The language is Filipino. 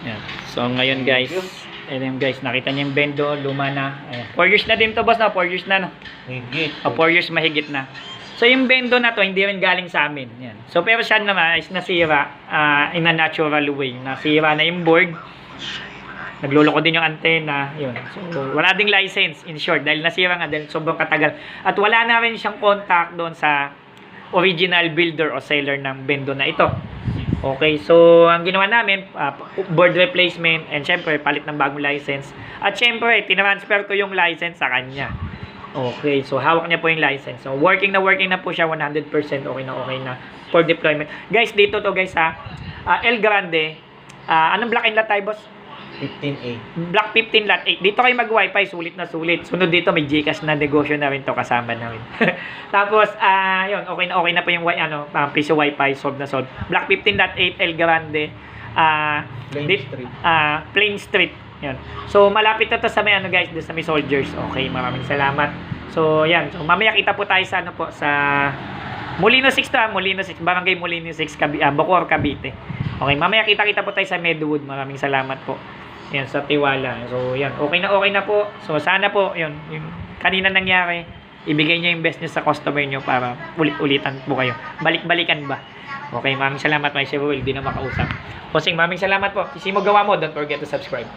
Yan. So ngayon guys, ayun guys, nakita niyo yung bendo, luma na. Ayan. 4 years na din to boss, no? 4 years na, no? Higit. 4 years mahigit na. So yung bendo na to, hindi rin galing sa amin. Yan. So pero siya naman is nasira in a natural way. Nasira na yung board. Nagluloko din yung antena. Yun. So wala ding license in short dahil nasira nga dahil sobrang katagal. At wala na rin siyang contact doon sa original builder o seller ng bendo na ito. Okay, so ang ginawa namin, board replacement and syempre palit ng bagong license. At syempre, tinransfer ko yung license sa kanya. Okay, so hawak niya po yung license. So working na po siya 100%, okay na for deployment. Guys, dito to guys ha. El Grande, anong block and lot tayo boss? 15A. Block 15 lot 8. Dito kayo mag-wifi, sulit na sulit. Sunod dito may GCash na negosyo na rin to kasama na rin. Tapos yun, okay na po yung piso wifi, solve na solve. Block 15 lot 8 El Grande, Plain Street. Yun. So malapit na to sa may guys, doon sa may soldiers. Okay, maraming salamat. So yan, so mamaya kita po tayo sa sa Molino 6 to, Molino 6, Barangay Molino 6, Bacoor, Cavite. Okay, mamaya kita po tayo sa Medwood. Maraming salamat po. Yan, sa tiwala. So, yan. Okay na po. So, sana po, yun, yung kanina nangyari, ibigay niyo yung best niyo sa customer niyo para ulit-ulitan po kayo. Balik-balikan ba? Okay, maraming salamat. May Sir Will, di na makausap. Posing, maraming salamat po. Sisi mo gawa mo, don't forget to subscribe.